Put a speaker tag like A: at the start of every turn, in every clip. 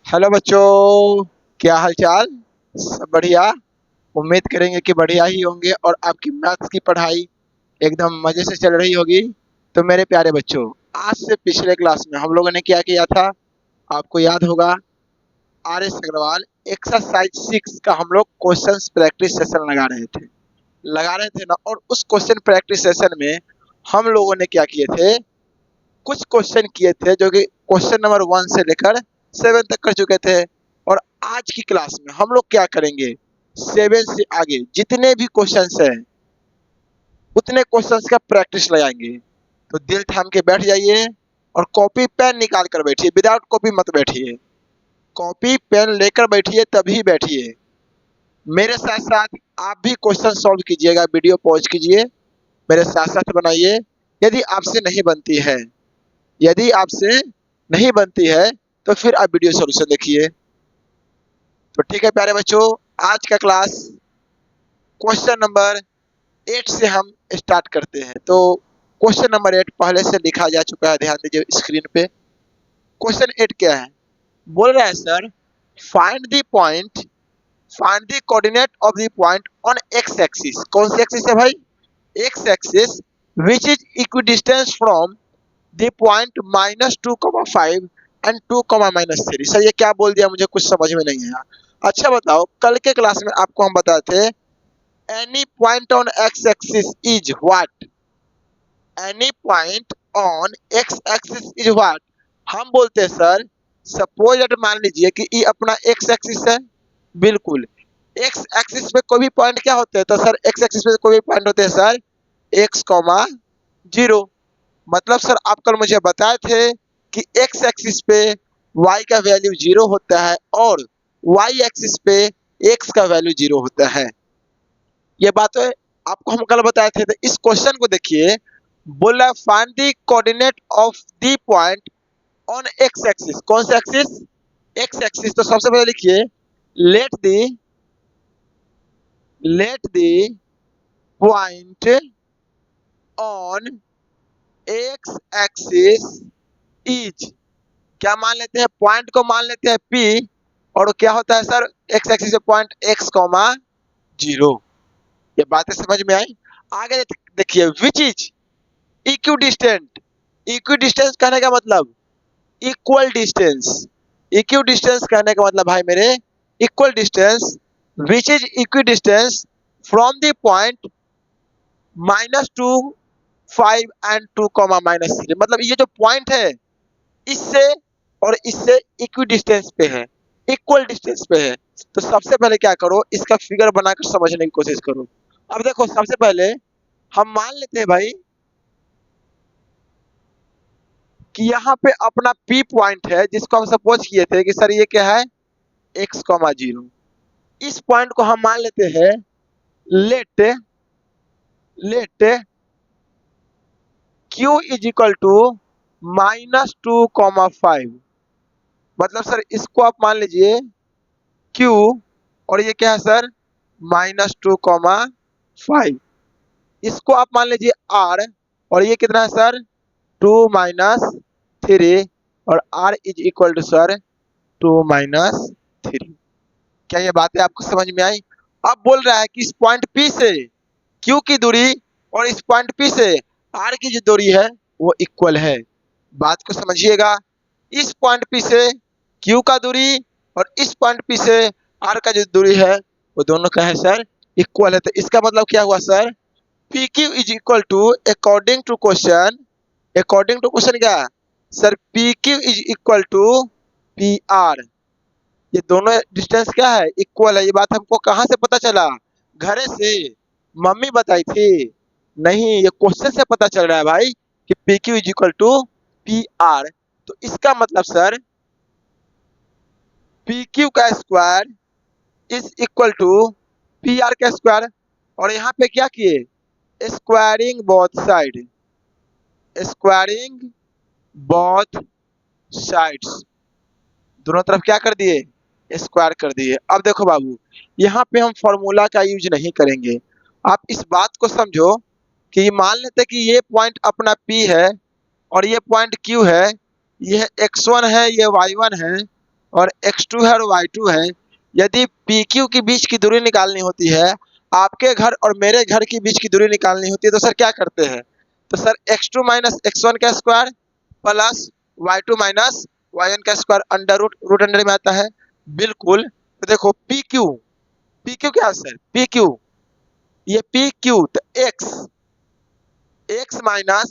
A: Hello बच्चों, क्या हाल चाल। सब बढ़िया। उम्मीद करेंगे कि बढ़िया ही होंगे और आपकी मैथ्स की पढ़ाई एकदम मजे से चल रही होगी। तो मेरे प्यारे बच्चों, आज से पिछले क्लास में हम लोगों ने क्या किया था, आपको याद होगा। आर एस अग्रवाल एक्सरसाइज 6 का हम लोग क्वेश्चंस प्रैक्टिस सेशन लगा रहे थे ना। और उस क्वेश्चन प्रैक्टिस सेशन में हम लोगों ने क्या किए थे, कुछ क्वेश्चन किए थे जो कि क्वेश्चन नंबर 1 से लेकर 7 तक कर चुके थे। और आज की क्लास में हम लोग क्या करेंगे, 7 से आगे जितने भी क्वेश्चंस हैं उतने क्वेश्चंस का प्रैक्टिस लगाएंगे। तो दिल थाम के बैठ जाइए और कॉपी पेन निकाल कर बैठिए, विदाउट कॉपी मत बैठिए। कॉपी पेन लेकर बैठिए, तभी बैठिए। मेरे साथ साथ आप भी क्वेश्चन सॉल्व कीजिएगा, वीडियो पॉज कीजिए, मेरे साथ साथ बनाइए। यदि आपसे नहीं बनती है यदि आपसे नहीं बनती है तो फिर आप वीडियो सॉल्यूशन देखिए। तो ठीक है प्यारे बच्चों, आज का क्लास क्वेश्चन नंबर 8 से हम स्टार्ट करते हैं। तो क्वेश्चन नंबर 8 पहले से लिखा जा चुका है, ध्यान दीजिए स्क्रीन पे। क्वेश्चन 8 क्या है, बोल रहा है sir, find the point find the coordinate of the point on x axis. कौन सी एक्सिस है भाई, x axis, which is equidistance from the point -2,5 and 2,-3। Sir ये क्या बोल दिया, मुझे कुछ समझ में नहीं आया। अच्छा बताओ, कल के क्लास में आपको हम बताए थे any point on x axis is what. Any point on x axis is what. हम बोलते हैं सर, सपोज दैट मान लीजिए कि ये अपना एक्स एक्सिस है। बिल्कुल, एक्स एक्सिस पे कोई भी पॉइंट क्या होते हैं, तो सर एक्स एक्सिस पे कोई भी पॉइंट होते हैं सर एक्स कॉमा जीरो। मतलब सर आप कल मुझे बताए थे कि एक्स एक्सिस पे y का वैल्यू 0 होता है और y एक्सिस पे x का वैल्यू 0 होता है। ये बात है, आपको हम कल बताए थे। तो इस क्वेश्चन को देखिए, बोला find the coordinate of the point on x axis. कौन सा एक्सिस, एक्स एक्सिस। तो सबसे पहले लिखिए late the point on x axis is, क्या मान लेते हैं, पॉइंट को मान लेते हैं P। और क्या होता है सर, एक्स एक्सिस पे पॉइंट x कॉमा 0। ये बातें समझ में आई। आगे देखिए, विच इज इक्विडिस्टेंट। इक्विडिस्टेंस कहने का मतलब इक्वल डिस्टेंस। इक्विडिस्टेंस कहने का मतलब भाई मेरे equal distance. Which is equidistance from the point -2,5 and 2,-3। मतलब ये जो पॉइंट है इससे और इससे इक्वी डिस्टेंस पे है, इक्वल डिस्टेंस पे है। तो सबसे पहले क्या करो, इसका फिगर बनाकर समझने की कोशिश करो। अब देखो, सबसे पहले हम मान लेते हैं भाई कि यहाँ पे अपना P पॉइंट है, जिसको हम सपोज किए थे कि सर ये क्या है x कॉमा 0। इस पॉइंट को हम मान लेते हैं let let q is equal to -2,5। मतलब सर इसको आप मान लीजिए Q और ये क्या है सर -2,5। इसको आप मान लीजिए R और ये कितना है सर 2-3 और R is equal to sir 2-3। क्या ये बातें आपको समझ में आई। अब बोल रहा है कि इस पॉइंट P से Q की दूरी और इस पॉइंट P से R की जो दूरी है वो इक्वल है। बात को समझिएगा, इस पॉइंट P से Q का दूरी और इस पॉइंट P से R का जो दूरी है वो दोनों का है सर इक्वल है। तो इसका मतलब क्या हुआ sir, P Q is equal to according to question क्या sir, P Q is equal to P R. ये दोनों डिस्टेंस क्या है, इक्वल है। ये बात हमको कहाँ से पता चला, घरे से, मम्मी बताई थी नहीं, ये क्वेश्चन से पता चल रहा है भाई कि P Q is equal to P R. तो इसका मतलब सर पी क्यू का square is equal to P R का स्क्वायर। और यहाँ पे क्या किए, squaring both side, squaring both sides, दोनों तरफ क्या कर दिए, स्क्वायर कर दिए। अब देखो बाबू, यहाँ पे हम फॉर्मूला का यूज नहीं करेंगे। आप इस बात को समझो कि मान लेते कि ये पॉइंट अपना P है और ये पॉइंट Q है, ये x1 है, ये y1 है, और x2 है और y2 है। यदि PQ के बीच की दूरी निकालनी होती है, आपके घर और मेरे घर के बीच की दूरी निकालनी होती है, तो सर क्या करते हैं? तो सर x2 माइनस x1 का square plus y2 minus y1 का square under root, root under में आता है। बिल्कुल। तो देखो PQ, PQ क्या है सर? PQ, ये PQ, तो x माइनस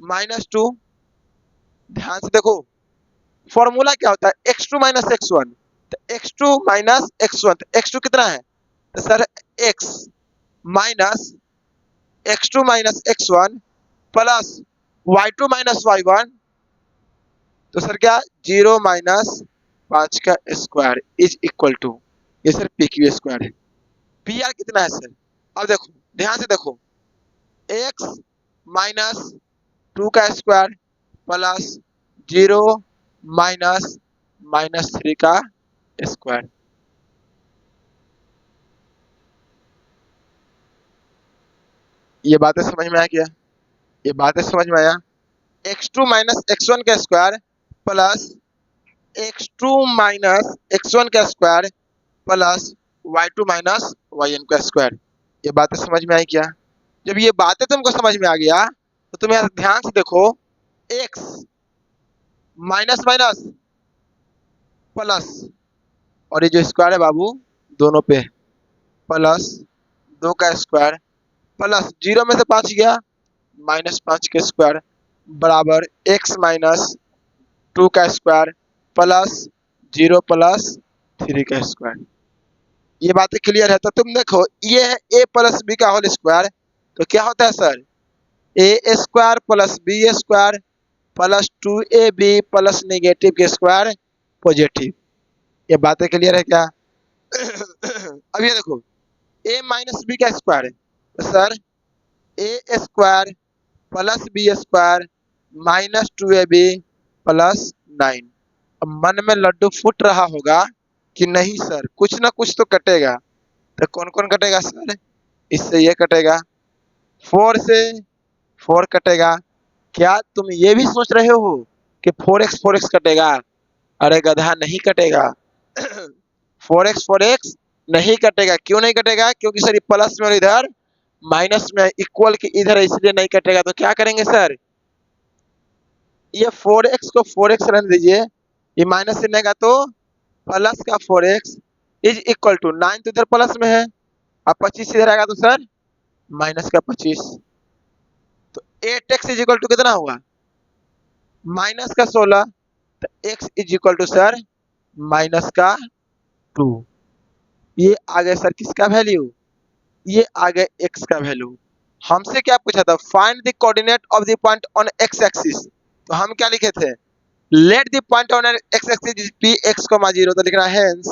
A: -2, ध्यान से देखो फॉर्मूला क्या होता है, x2 माइनस x1, तो x2 माइनस x1, तो x2 कितना है? तो sir x minus x2 minus x1 plus y2 minus y1, तो सर क्या 0 माइनस 5 का स्क्वायर इज इक्वल टू, ये सर PQ स्क्वायर है। PR कितना है सर? अब देखो ध्यान से देखो, x माइनस 2 का स्क्वायर प्लस 0 माइनस -3 का स्क्वायर। ये बातें समझ में आया क्या? ये बातें समझ में आया? x2 माइनस x1 का square plus x2 minus x1 का square plus y2 minus yn का स्क्वायर। ये बातें समझ में आई क्या? जब ये बातें तुमको समझ में आ गया, तो तुम यहाँ ध्यान से देखो, x माइनस माइनस प्लस, और ये जो स्क्वायर है बाबू दोनों पे, प्लस 2 का स्क्वायर प्लस 0 में से 5 गया, -5 के स्क्वायर बराबर x माइनस 2 का स्क्वायर प्लस 0 प्लस 3 का स्क्वायर। ये बातें क्लियर है? तो तुम देखो ये है a प्लस बी का होल स्क्वायर, तो क्या होता है sir? a square plus B square plus 2ab plus negative के स्क्वायर पॉजिटिव। ये बातें क्लियर है क्या? अब ये देखो a माइनस बी का स्क्वायर है, तो sir a square plus B square minus 2ab plus 9। अब मन में लड्डू फूट रहा होगा कि नहीं सर कुछ ना कुछ तो कटेगा, तो कौन कौन कटेगा सर? इससे ये कटेगा, 4 से 4 कटेगा। क्या तुम ये भी सोच रहे हो कि 4x कटेगा? अरे गधा नहीं कटेगा। 4x नहीं कटेगा। क्यों नहीं कटेगा? क्योंकि सर ये प्लस में और इधर माइनस में इक्वल के इधर है, इसलिए नहीं कटेगा। तो क्या करेंगे सर? ये 4x को 4x रहने दीजिए, ये माइनस से नेगा तो प्लस का 4x इज इक्वल टू 9, तो इधर प्लस में है, अब 25 इधर आएगा तो सर माइनस का 25। तो 8x इज इक्वल टू कितना हुआ? माइनस का 16, तो x is equal to sir minus का 2। ये आ गए सर किसका वैल्यू? ये आ गए x का वैल्यू। हमसे क्या पूछा था? Find the coordinate of the point on x axis. तो हम क्या लिखे थे? Late the point on x axis is px, 0, तो लिखना hence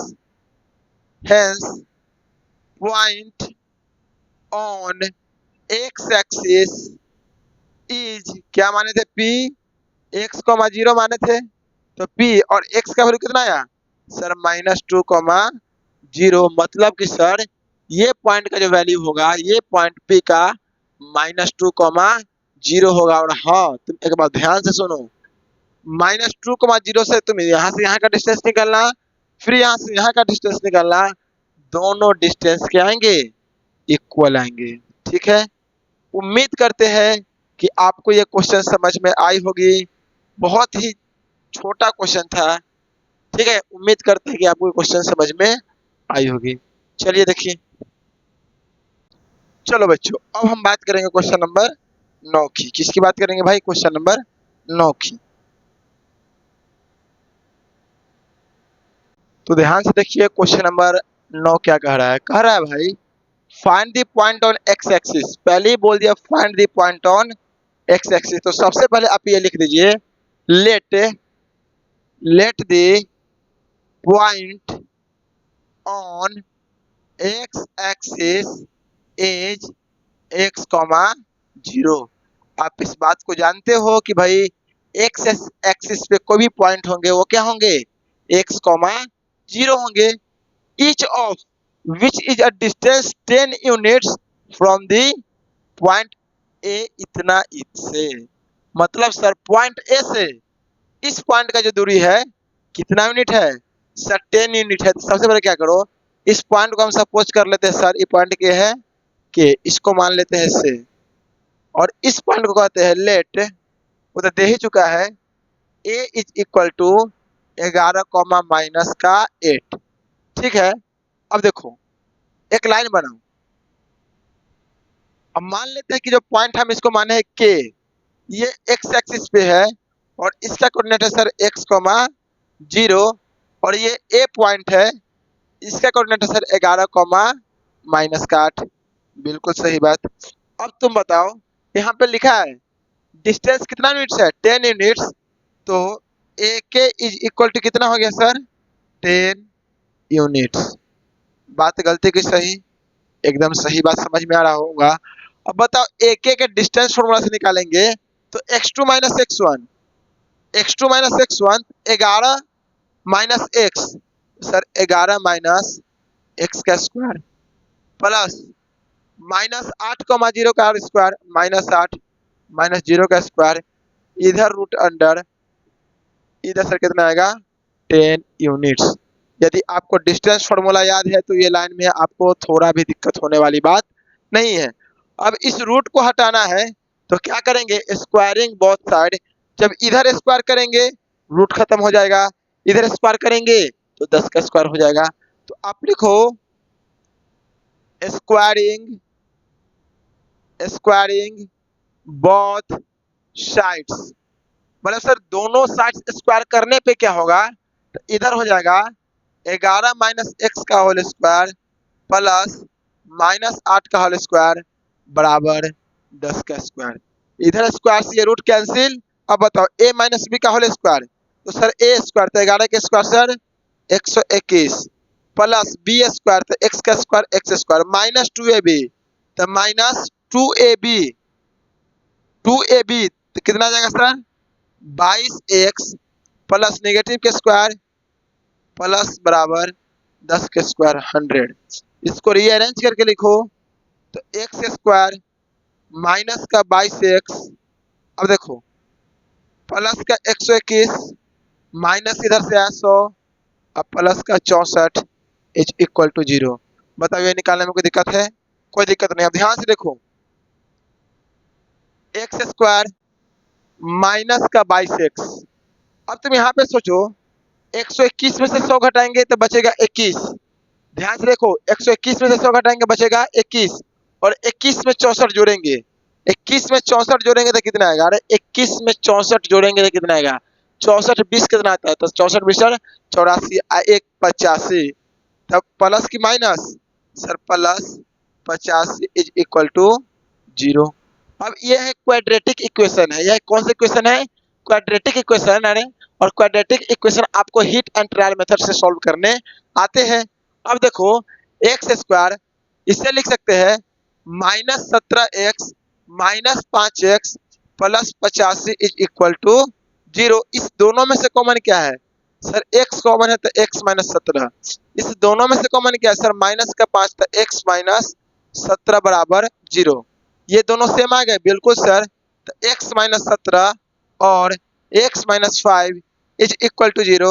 A: point on x axis is, क्या माने थे? p x, 0 माने थे, तो p और x का वैल्यू कितना आया सर? -2, 0। मतलब कि सर ये पॉइंट का जो वैल्यू होगा, ये पॉइंट p का -2, 0 होगा। और हाँ तुम एक बात ध्यान से सुनो, -2, 0 से तुम यहाँ से यहाँ का डिस्टेंस निकालना, फिर यहाँ से यहाँ का डिस्टेंस निकालना, दोनों डिस्टेंस क्या आएंगे? इक्वल आएंगे। ठीक है, उम्मीद करते हैं कि आपको ये क्वेश्चन समझ में आई होगी। बहुत ही छोटा क्वेश्चन था। ठीक है, उम्मीद करते हैं कि आपको ये क्वेश्चन समझ में आई होगी। चलिए देखिए, चलो बच्चों अब हम बात करेंगे क्वेश्चन नंबर 9 की। किसकी बात करेंगे भाई? क्वेश्चन नंबर 9 की। तो ध्यान से देखिए क्वेश्चन नंबर 9 क्या कह रहा है? कह रहा है भाई find the point on x axis. पहले ही बोल दिया find the point on x axis, तो सबसे पहले आप ये लिख दीजिए late the point on x axis is x, 0। आप इस बात को जानते हो कि भाई x एक्सिस पे कोई भी पॉइंट होंगे वो क्या होंगे? x, 0 होंगे। Each of which is a distance 10 units from the point ए, इतना इससे। मतलब सर पॉइंट ए से इस पॉइंट का जो दूरी है कितना यूनिट है सर 10 यूनिट है। तो सबसे पहले क्या करो, इस पॉइंट को हम सपोज कर लेते हैं सर ये पॉइंट के है के, इसको मान लेते हैं से, और इस पॉइंट को कहते हैं लेट, वो तो दे ही चुका है A is equal to 11 comma minus का 8। ठीक है, अब देखो एक लाइन बनाओ। अब मान लेते हैं कि जो पॉइंट हम इसको माने हैं के, ये एक्स एक्सिस पे है और इसका कोऑर्डिनेट है सर एक्स कॉमा 0, और ये ए पॉइंट है, इसका कोऑर्डिनेट है सर 11 कॉमा माइनस का 8। बिल्कुल सही बात। अब तुम बताओ, यहाँ पे लिखा है डिस्टेंस कितना यूनिट्स है 10 यूनिट्स, तो ए के इज इक्वल टू कितना हो गया सर 10 यूनिट्स। बात गलती की सही, एकदम सही बात समझ में आ रहा होगा। अब बताओ ए के डिस्टेंस फॉर्मूला से निकालेंगे तो x2 minus x1, x2 minus x1 11 minus x, sir 11 minus x का स्क्वायर प्लस माइनस 8 कॉमा 0 का स्क्वायर माइनस 8 माइनस 0 का स्क्वायर, इधर रूट अंडर, इधर सर कितना आएगा 10 यूनिट्स। यदि आपको डिस्टेंस फॉर्मूला याद है तो ये लाइन में आपको थोड़ा भी दिक्कत होने वाली बात नहीं है। अब इस रूट को हटाना है तो क्या करेंगे, स्क्वायरिंग बोथ साइड। जब इधर स्क्वायर करेंगे रूट खत्म हो जाएगा, इधर स्क्वायर करेंगे तो 10 का स्क्वायर हो जाएगा। तो आप लिखो स्क्वायरिंग स्क्वायरिंग बोथ साइड्स, मतलब सर दोनों साइड स्क्वायर करने पे क्या होगा, तो इधर हो जाएगा 11 माइनस एक्स का होल स्क्वायर प्लस माइनस 8 का होल स्क्वायर बराबर 10 का स्क्वायर। इधर स्क्वायर से ये रूट कैंसिल। अब बताओ ए माइनस बी का होल स्क्वायर, तो सर ए स्क्वायर तो 11 के square sir 121 plus B square तो एक्स का square X square minus 2ab, तो माइनस 2ab तो कितना आ जाएगा सर 22x प्लस नेगेटिव के स्क्वायर प्लस बराबर 10 के स्क्वायर 100। इसको रीअरेंज करके लिखो तो एक्स स्क्वायर माइनस का 22x, अब देखो प्लस का 121 माइनस इधर से आया 100, अब प्लस का 64 इज इक्वल टू 0। बताओ ये निकालने में कोई दिक्कत है? कोई दिक्कत नहीं। अब ध्यान से देखो एक्स स्क्वायर माइनस का 22x, अब तुम यहाँ पे सोचो 121 में से 100 घटाएंगे तो बचेगा 21। ध्यान से देखो 121 में से 100 घटाएंगे बचेगा 21, और 21 में 64 जोड़ेंगे, 21 में 64 जोड़ेंगे तो कितना आएगा, अरे 21 में 64 जोड़ेंगे तो कितना आएगा 64 20 कितना आता है, तो 64 20 84 1 85, तब प्लस की minus sir plus 85 is equal to 0। अब ये है क्वाड्रेटिक इक्वेशन है, यह कौन सा इक्वेशन है क्वाड्रेटिक इक्वेशन है, और क्वाड्रेटिक इक्वेशन आपको हिट एंड ट्रायल मेथड से सॉल्व करने आते हैं। अब देखो एक्स स्क्वायर इसे लिख सकते हैं minus 17x minus 5x plus 85 is equal to 0। इस दोनों में से कॉमन क्या है सर x कॉमन है तो x माइनस 17, इस दोनों में से कॉमन क्या है सर माइनस का 5 तो x माइनस 17 बराबर 0। ये दोनों सेम आ गए बिल्कुल सर, तो x माइनस 17 और x minus 5 is equal to 0,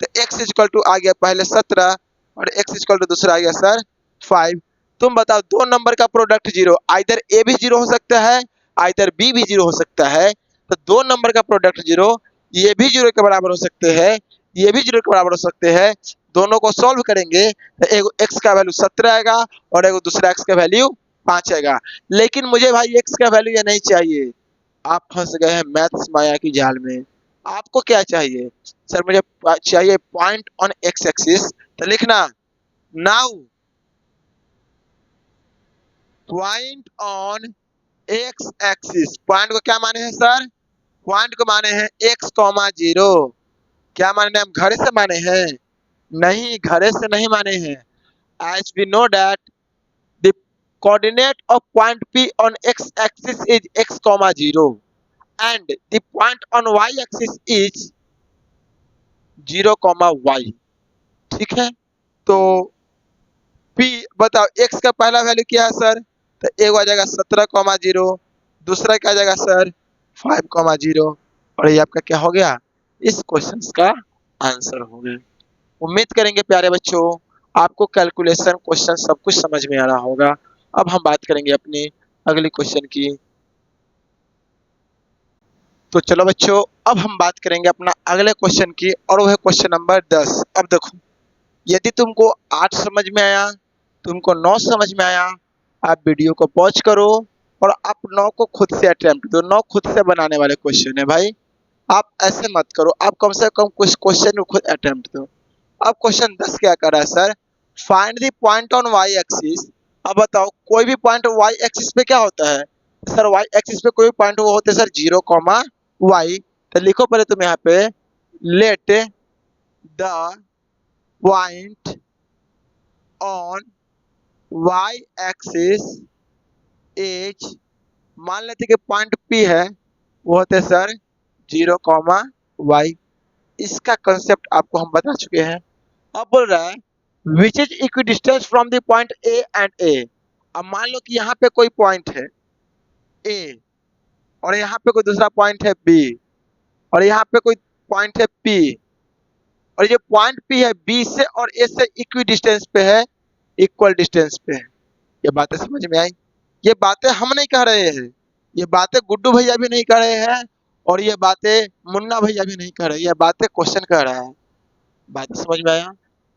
A: तो x इक्वल टू आ गया पहले 17 और x इक्वल टू दूसरा आ गया सर 5। तुम बताओ दो नंबर का प्रोडक्ट 0, आइदर a भी 0 हो सकता है आइदर b भी 0 हो सकता है, तो दो नंबर का प्रोडक्ट 0, ये भी 0 के बराबर हो सकते हैं ये भी 0 के बराबर हो सकते हैं। दोनों को सॉल्व करेंगे तो एक x का वैल्यू 17 आएगा और एक दूसरा x का वैल्यू 5 आएगा। लेकिन मुझे भाई x का वैल्यू ये नहीं चाहिए, आप फंस गए हैं मैथ्स माया की जाल में। आपको क्या चाहिए सर, मुझे चाहिए पॉइंट ऑन एक्स एक्सिस, तो लिखना now point on x axis. Point को क्या माने हैं सर, पॉइंट को माने हैं x कॉमा 0। क्या माने हैं, हम घरे से माने हैं? नहीं, घरे से नहीं माने हैं। As we know that the coordinate of point P on x axis is x comma 0 and the point on y axis is 0 comma y। ठीक है, तो P बताओ x का पहला वैल्यू क्या है सर, तो एक आ जाएगा 17 कॉमा 0, दूसरा क्या आ जाएगा सर 5,0 और ये आपका क्या हो गया, इस क्वेश्चन का आंसर हो गया। उम्मीद करेंगे प्यारे बच्चों आपको कैलकुलेशन क्वेश्चन सब कुछ समझ में आ रहा होगा। अब हम बात करेंगे अपनी अगली क्वेश्चन की। तो चलो बच्चों अब हम बात करेंगे अपना अगले क्वेश्चन की और वह है क्वेश्चन नंबर 10। अब देखो यदि तुमको 8 समझ में आया, तुमको 9 समझ में आया, आप वीडियो को पॉज करो और आप 9 को खुद से अटेम्प्ट दो। 9 खुद से बनाने वाले क्वेश्चन है भाई, आप ऐसे मत करो, आप कम से कम कुछ क्वेश्चन को खुद अटेम्प्ट दो। अब क्वेश्चन 10 क्या कर रहा है sir, find the point on Y axis. अब बताओ कोई भी पॉइंट वाई एक्सिस पे क्या होता है सर, वाई एक्सिस पे कोई पॉइंट वो होते हैं सर 0, वाई। तो लिखो पहले तुम यहाँ पे, let the point on Y axis is, मान लेते कि पॉइंट पी है, वो होते हैं सर 0, वाई। इसका कंसेप्ट आपको हम बता चुके हैं। अब बोल रहा है which is equidistance from the point A and A. अब मान लो कि यहाँ पे कोई पॉइंट है ए और यहाँ पे कोई दूसरा पॉइंट है बी और यहाँ पे कोई पॉइंट है पी, और ये पॉइंट पी है बी से और ए से इक्वी डिस्टेंस पे है, इक्वल डिस्टेंस पे है। ये बातें समझ में आई? ये बातें हम नहीं कह रहे हैं, ये बातें गुड्डू भैया भी नहीं कह रहे हैं और ये बातें मुन्ना भैया भी नहीं कह रहे, ये बातें क्वेश्चन कह रहा है। बात समझ में आया?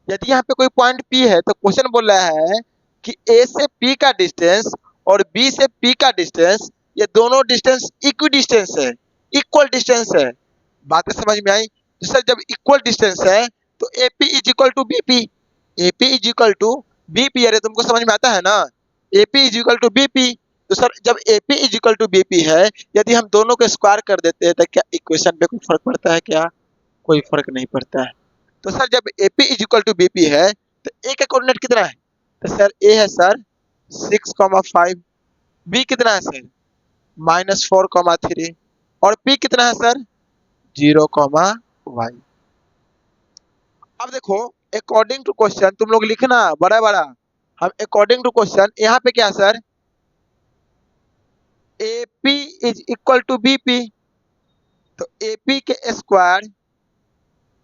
A: यदि यहाँ पे कोई पॉइंट पी है तो क्वेश्चन बोल रहा है कि ए से पी का डिस्टेंस और बी से पी का डिस्टेंस, ये दोनों डिस्टेंस इक्वी डिस्टेंस है, इक्वल डिस्टेंस है। बातें समझ में आई? तो सर जब इक्वल डिस्टेंस है तो A P is equal to B P, A P is equal to B P. अरे तुमको समझ में आता है ना, A P is equal to B P. तो सर जब A P is equal to B P है, यदि हम दोनों को स्क्वायर कर देते हैं तो क्या इक्वेशन पे कोई फर्क पड़ता है क्या? कोई फर्क नहीं पड़ता है। तो सर जब A P is equal to B P है तो ए का कोऑर्डिनेट कितना है? तो सर ए है सर 6,5, बी कितना है सर -4,3 और पी कितना है सर 0, वाई। अब देखो अकॉर्डिंग टू क्वेश्चन तुम लोग लिखना बड़ा बड़ा, हम अकॉर्डिंग टू क्वेश्चन यहाँ पे क्या sir, A P is equal to B P, तो ए पी के square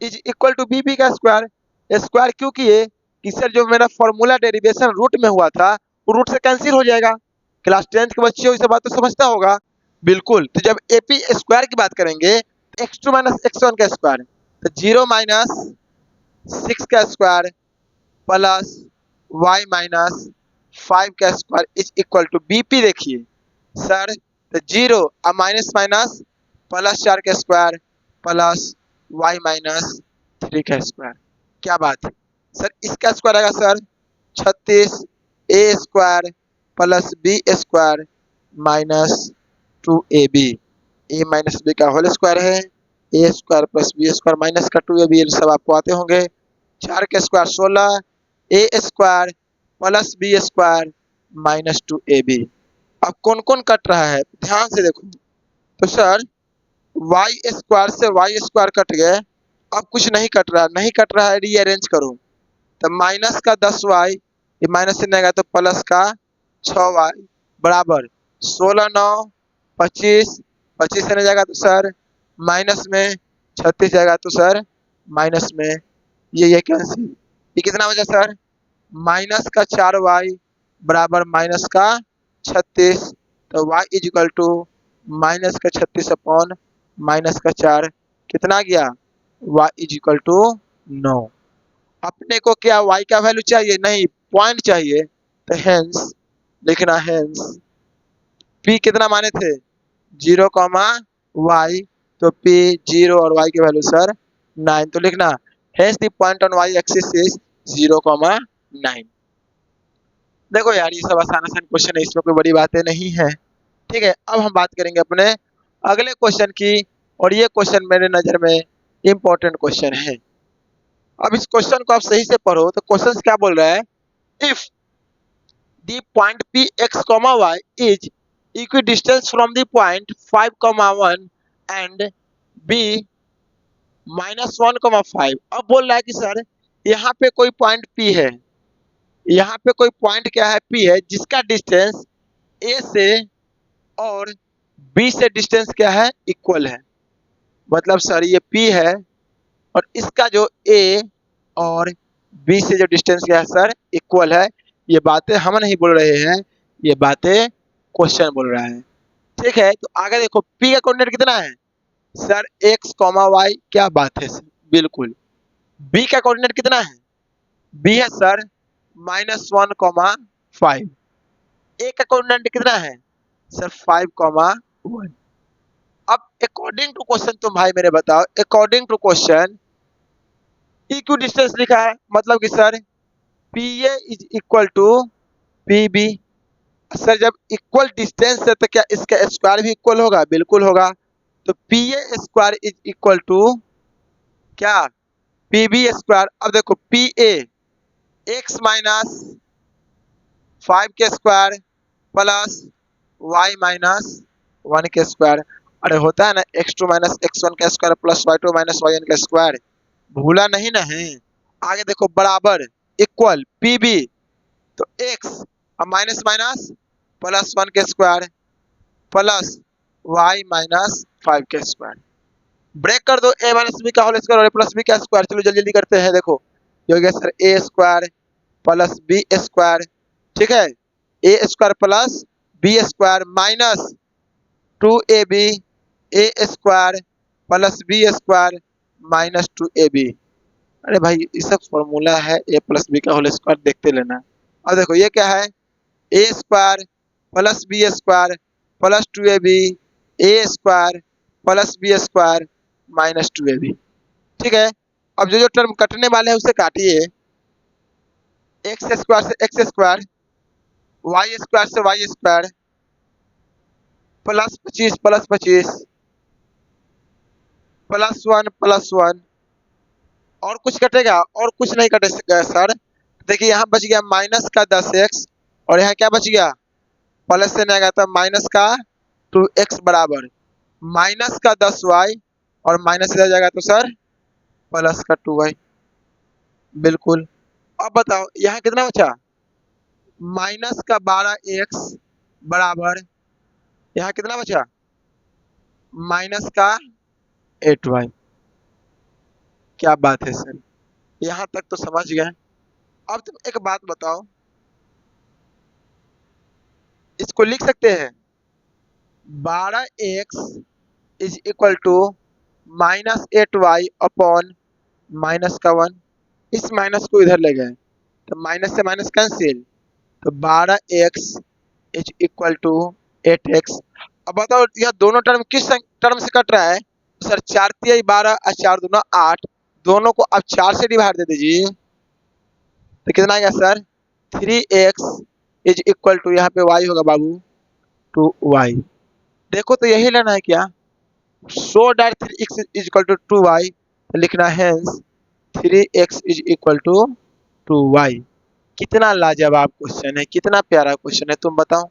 A: is equal to B P का स्क्वायर। स्क्वायर क्यों किए कि सर जो मेरा फॉर्मूला डेरिवेशन रूट में हुआ था वो रूट से कैंसिल हो जाएगा। क्लास 10th के बच्चे इस बात तो समझता होगा बिल्कुल। तो जब ए पी स्क्वायर की बात करेंगे x2 माइनस x1 का स्क्वायर, तो 0 माइनस 6 का स्क्वायर प्लस y माइनस 5 का square is equal to B P. देखिए सर तो 0 और माइनस माइनस प्लस 4 का स्क्वायर प्लस y माइनस 3 का स्क्वायर। क्या बात है सर, इसका स्क्वायर आएगा sir 36 A square plus B square minus 2ab, A minus B का होल स्क्वायर है, A square plus B square minus का 2ab, ये सब आपको आते होंगे। 4 का square 16 A square plus B square minus 2ab। अब कौन कौन कट रहा है ध्यान से देखो, तो सर वाई स्क्वायर से वाई स्क्वायर कट गए, अब कुछ नहीं कट रहा, नहीं कट रहा है, रीअरेंज करो। तो माइनस का 10y, ये माइनस से नहीं आएगा तो प्लस का 6y बराबर 16 9 25, 25 से नहीं जाएगा तो सर माइनस में 36 जाएगा तो सर माइनस में ये कैंसिल, ये कितना हो जाए सर माइनस का 4y बराबर माइनस का 36, तो y is equal to minus का 36 अपॉन माइनस का 4 कितना गया y इज इक्वल टू 9। अपने को क्या y का वैल्यू चाहिए, नहीं पॉइंट चाहिए, तो हेंस लिखना हेंस p कितना माने थे 0, y, तो p 0 और y की वैल्यू सर 9, तो लिखना hence the point on y axis is 0, 9। देखो यार ये सब आसान आसान क्वेश्चन है, इसमें कोई बड़ी बातें नहीं है। ठीक है अब हम बात करेंगे अपने अगले क्वेश्चन की, और ये क्वेश्चन मेरे नज़र में इम्पोर्टेंट क्वेश्चन है। अब इस क्वेश्चन को आप सही से पढ़ो तो क्वेश्चन क्या बोल रहा है, if the point P X comma Y is equidistance from the point 5,1 and B -1,5। अब बोल रहा है कि सर यहाँ पे कोई पॉइंट पी है, यहाँ पे कोई पॉइंट क्या है पी है जिसका डिस्टेंस ए से और बी से डिस्टेंस क्या है, इक्वल है। मतलब सर ये पी है और इसका जो ए और बी से जो डिस्टेंस क्या है सर, इक्वल है। ये बातें हम नहीं बोल रहे हैं, ये बातें क्वेश्चन बोल रहा है। ठीक है, तो आगे देखो पी का कोऑर्डिनेट कितना है सर, एक्स कॉमा वाई। क्या बात है सर, बिल्कुल। बी का कोऑर्डिनेट कितना है, बी है सर -1,5। ए का कोऑर्डिनेट कितना है सर, 5,1। अब अकॉर्डिंग टू क्वेश्चन तुम भाई मेरे बताओ, according to question equidistance लिखा है, मतलब कि sir P A is equal to P B. Sir जब इक्वल डिस्टेंस है तो क्या इसका स्क्वायर भी इक्वल होगा, बिल्कुल होगा। तो P A square is equal to क्या, पी बी स्क्वायर। अब देखो पी ए एक्स माइनस 5 के स्क्वायर प्लस वाई माइनस 1 के स्क्वायर। अरे होता है ना x2 माइनस x1 का square plus y2 minus yn का स्क्वायर, भूला नहीं ना है। आगे देखो बराबर इक्वल पी बी, तो x अब माइनस माइनस प्लस 1 के स्क्वायर प्लस y माइनस 5 के स्क्वायर। ब्रेक कर दो a माइनस बी का होल स्क्वायर और a प्लस बी का स्क्वायर। चलो जल्दी जल्दी करते हैं। देखो ये हो गया sir a square plus B square, ठीक है, a square plus B square minus 2ab A square plus B square minus 2ab। अरे भाई ये सब फॉर्मूला है a प्लस बी का होल स्क्वायर, देखते लेना। अब देखो ये क्या है, A square plus B square plus 2ab A square plus B square minus 2ab। ठीक है, अब जो जो टर्म कटने वाले हैं उसे काटिए। एक्स स्क्वायर से एक्स स्क्वायर, वाई स्क्वायर से y square plus 25 plus 25 plus 1 और कुछ कटेगा, और कुछ नहीं कटेगा सर। देखिए यहाँ बच गया माइनस का 10x और यहाँ क्या बच गया, प्लस से नहीं आएगा तो माइनस का 2x बराबर माइनस का 10y और माइनस से जाएगा तो सर प्लस का 2y। बिल्कुल। अब बताओ यहाँ कितना बचा, माइनस का 12x बराबर यहाँ कितना बचा, माइनस का 8y। क्या बात है सर, यहाँ तक तो समझ गए। अब तुम एक बात बताओ, इसको लिख सकते हैं 12x is equal to -8y upon minus का 1। इस माइनस को इधर ले गए तो माइनस से माइनस कैंसिल, तो 12x is equal to 8x। अब बताओ यह दोनों टर्म किस टर्म से कट रहा है सर, 4 तिहाई 12 और 4 दूना 8, दोनों को अब 4 से डिवाइड दे दीजिए तो कितना आएगा sir, 3x is equal to यहाँ पे y होगा बाबू 2y। देखो तो यही लेना है क्या, so that 3x is equal to 2y, तो लिखना है 3x is equal to 2y। कितना लाजवाब क्वेश्चन है, कितना प्यारा क्वेश्चन है, तुम बताओ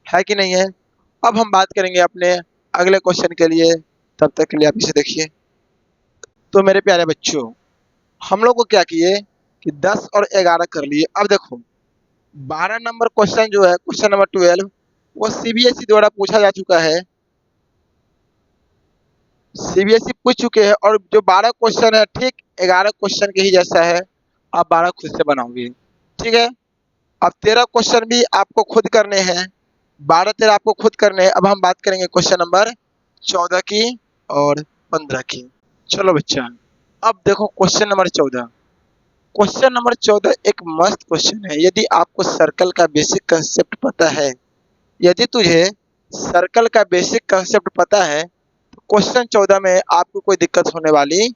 A: है कि नहीं है। अब हम बात करेंगे अपने अगले क्वेश्चन के लिए, तब तक के लिए आप इसे देखिए। तो मेरे प्यारे बच्चों, हम लोग को क्या किए कि 10 और 11 कर लिए। अब देखो 12 नंबर क्वेश्चन जो है, क्वेश्चन नंबर 12, वो सीबीएसई द्वारा पूछा जा चुका है, सीबीएसई पूछ चुके हैं। और जो 12 क्वेश्चन है ठीक 11 क्वेश्चन के ही जैसा है, आप 12 खुद से बनाओगे। ठीक है, अब 13 क्वेश्चन भी आपको खुद करने हैं, 12-13 आपको खुद करने हैं। अब हम बात करेंगे क्वेश्चन नंबर 14 की और 15 की। चलो बच्चा, अब देखो क्वेश्चन नंबर 14। क्वेश्चन नंबर 14 एक मस्त क्वेश्चन है। यदि आपको सर्कल का बेसिक कंसेप्ट पता है, यदि तुझे सर्कल का बेसिक कंसेप्ट पता है तो क्वेश्चन 14 में आपको कोई दिक्कत होने वाली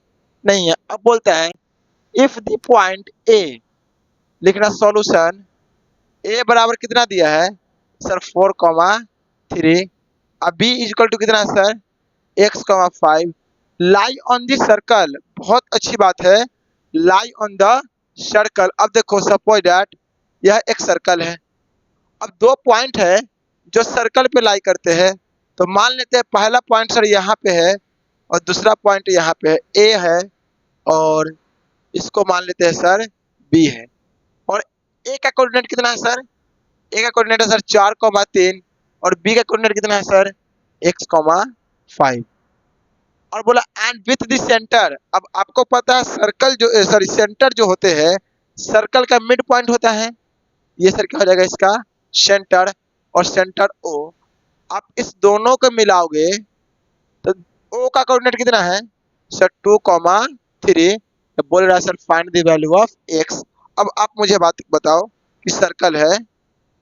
A: नहीं है। अब बोलता है इफ द पॉइंट ए, लिखना सॉल्यूशन ए बराबर कितना दिया है सर 4,3। अब बी इक्वल टू कितना है sir x,5 lie on the circle. बहुत अच्छी बात है, लाई ऑन द सर्कल। अब देखो सपोज दैट यह एक सर्कल है, अब दो पॉइंट है जो सर्कल पे लाई करते हैं। तो मान लेते हैं पहला पॉइंट सर यहाँ पे है और दूसरा पॉइंट यहाँ पे है, ए है और इसको मान लेते हैं सर बी है। और ए का कोऑर्डिनेट कितना है सर, ए का कोऑर्डिनेट है सर 4,3 और बी का कोऑर्डिनेट कितना है सर x, 5 और बोला एंड विथ द सेंटर। अब आपको पता है सर्कल जो सॉरी सेंटर जो होते हैं, सर्कल का मिड पॉइंट होता है, ये सर क्या हो जाएगा इसका सेंटर, और सेंटर ओ। आप इस दोनों को मिलाओगे तो ओ का कोऑर्डिनेट कितना है सर 2, 3। तो बोल रहा है sir find the value of x। अब आप मुझे बात बताओ कि सर्कल है,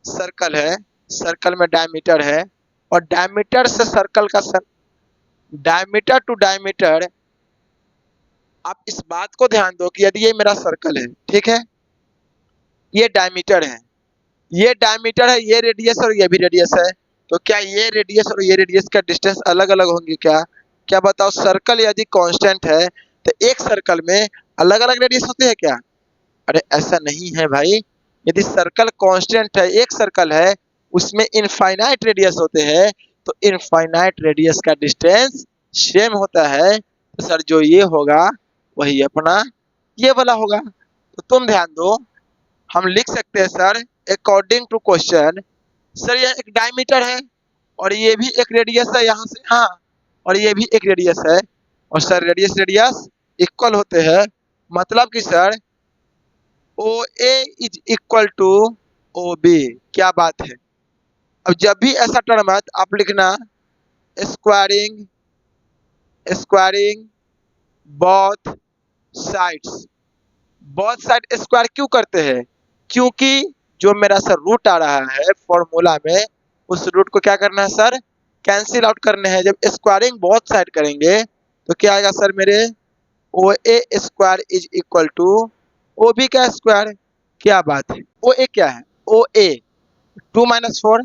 A: सर्कल है, सर्कल में डायमीटर है, और डायमीटर से सर्कल का डायमीटर टू डायमीटर, आप इस बात को ध्यान दो कि यदि ये मेरा सर्कल है, ठीक है, ये डायमीटर है, ये डायमीटर है, ये रेडियस और ये भी रेडियस है, तो क्या ये रेडियस और ये रेडियस का डिस्टेंस अलग अलग होंगे क्या? क्या बताओ, सर्कल यदि कांस्टेंट है तो एक सर्कल में अलग अलग रेडियस होते हैं क्या? अरे ऐसा नहीं है भाई। यदि सर्कल कांस्टेंट है, एक सर्कल है, उसमें इनफाइनाइट रेडियस होते हैं, तो इनफाइनाइट रेडियस का डिस्टेंस सेम होता है। तो सर जो ये होगा वही अपना ये वाला होगा। तो तुम ध्यान दो, हम लिख सकते हैं sir according to question, sir ये एक डायमीटर है और ये भी एक रेडियस है यहाँ से, हाँ, और ये भी एक रेडियस है, और सर रेडियस रेडियस इक्वल होते हैं, मतलब कि sir O A is equal to O B. क्या बात है। अब जब भी ऐसा टर्म है तो आप लिखना squaring, squaring both sides. Both side square क्यों करते हैं? क्योंकि जो मेरा सर रूट आ रहा है फॉर्मूला में, उस रूट को क्या करना है सर, कैंसिल आउट करने हैं। जब स्क्वायरिंग बोथ साइड करेंगे तो क्या आएगा सर मेरे, O A square is equal to O B का स्क्वायर। क्या बात है। ओ ए क्या है, ओ ए 2 - 4,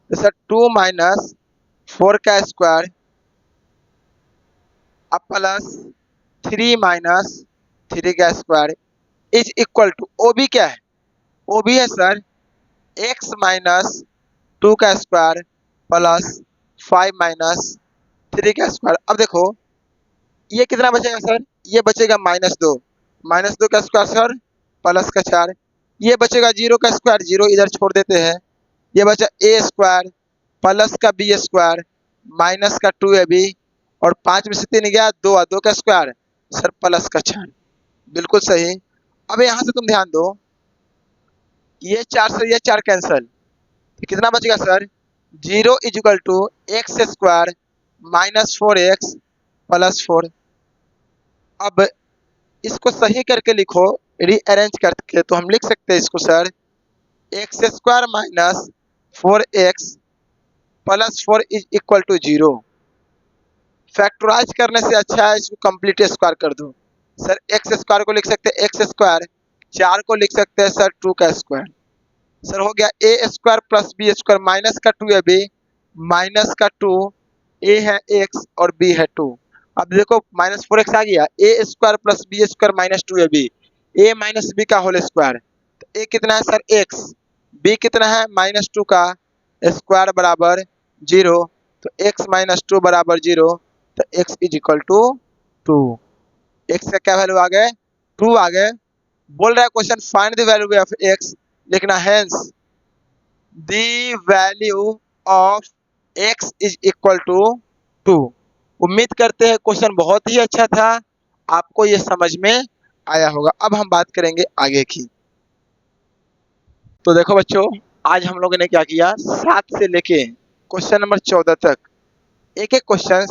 A: तो सर 2 - 4 का स्क्वायर अब प्लस 3 - 3 का square is equal to O B क्या है, ओ बी है सर x - 2 का स्क्वायर प्लस 5 - 3 का स्क्वायर। अब देखो ये कितना बचेगा सर, ये बचेगा -2, -2 का स्क्वायर सर प्लस का 4, ये बचेगा 0 का स्क्वायर, 0 इधर छोड़ देते हैं, ये बचा ए स्क्वायर प्लस का बी स्क्वायर माइनस का 2ab, और 5 में से 3 गया 2, 2 का स्क्वायर सर प्लस का 4। बिल्कुल सही। अब यहाँ से तुम ध्यान दो, ये 4 से ये 4 कैंसल, तो कितना बचेगा sir, 0 is equal to x square -4x plus 4। अब इसको सही करके लिखो, रीअरेंज करके, तो हम लिख सकते हैं इसको sir x square -4x plus 4 is equal to 0। Factorize करने से अच्छा है इसको कंप्लीट स्क्वायर कर दो। सर एक्स स्क्वायर को लिख सकते हैं एक्स स्क्वायर, 4 को लिख सकते हैं सर 2 का स्क्वायर। सर हो गया A square plus B square minus का 2ab माइनस का 2, ए है x और b है 2। अब देखो -4x आ गया, A square plus B square minus 2ab, A minus B का होल स्क्वायर, तो ए कितना है सर x, b कितना है -2 का स्क्वायर बराबर 0, तो x - 2 बराबर 0, तो x is equal to 2। x का क्या वैल्यू आ गए, 2 आ गए। बोल रहा है question find the value of x, लिखना hence the value of x is equal to 2। उम्मीद करते हैं क्वेश्चन बहुत ही अच्छा था, आपको ये समझ में आया होगा। अब हम बात करेंगे आगे की। तो देखो बच्चों, आज हम लोगों ने क्या किया, 7 से लेके क्वेश्चन नंबर 14 तक एक एक क्वेश्चन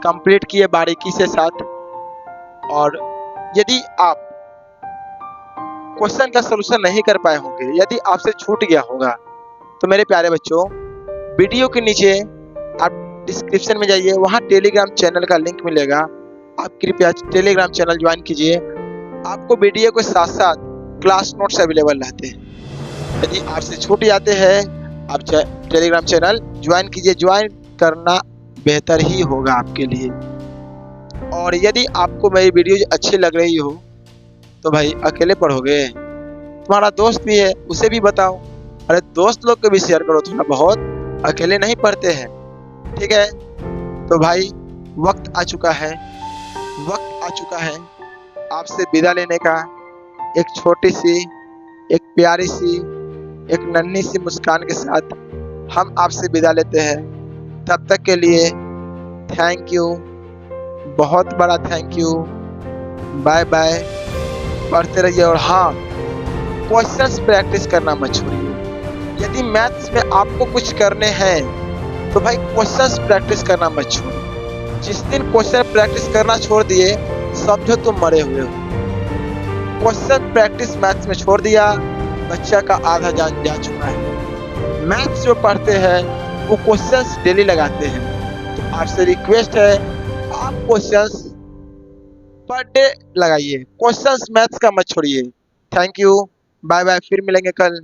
A: कंप्लीट किए बारीकी से साथ। और यदि आप क्वेश्चन का सलूशन नहीं कर पाए होंगे, यदि आपसे छूट गया होगा, तो मेरे प्यारे बच्चों वीडियो के नीचे आप डिस्क्रिप्शन में जाइए, वहाँ टेलीग्राम चैनल का लिंक मिलेगा, आप कृपया टेलीग्राम चैनल ज्वाइन कीजिए। आपको वीडियो के साथ साथ क्लास नोट्स अवेलेबल रहते हैं। यदि आपसे छूट जाते हैं, आप टेलीग्राम चैनल ज्वाइन कीजिए, ज्वाइन करना बेहतर ही होगा आपके लिए। और यदि आपको मेरी वीडियो अच्छी लग रही हो तो भाई अकेले पढ़ोगे, तुम्हारा दोस्त भी है उसे भी बताओ, अरे दोस्त लोग को भी शेयर करो थोड़ा बहुत, अकेले नहीं पढ़ते हैं, ठीक है। तो भाई वक्त आ चुका है, वक्त आ चुका है आपसे विदा लेने का। एक छोटी सी, एक प्यारी सी, एक नन्ही सी मुस्कान के साथ हम आपसे विदा लेते हैं। तब तक के लिए थैंक यू, बहुत बड़ा थैंक यू। Bye bye. पढ़ते रहिए और हाँ, क्वेश्चंस प्रैक्टिस करना मत छोड़िए। यदि मैथ्स में आपको कुछ करने हैं तो भाई क्वेश्चंस प्रैक्टिस करना मत छोड़िए। जिस दिन क्वेश्चन प्रैक्टिस करना छोड़ दिए, समझो तुम मरे हुए हो। क्वेश्चन प्रैक्टिस मैथ्स में छोड़ दिया, बच्चा का आधा जान जा चुका है। मैथ्स जो पढ़ते हैं वो क्वेश्चंस डेली लगाते हैं, तो आपसे रिक्वेस्ट है आप क्वेश्चंस पर डे लगाइए, क्वेश्चंस मैथ्स का मत छोड़िए। थैंक यू, बाय बाय, फिर मिलेंगे कल।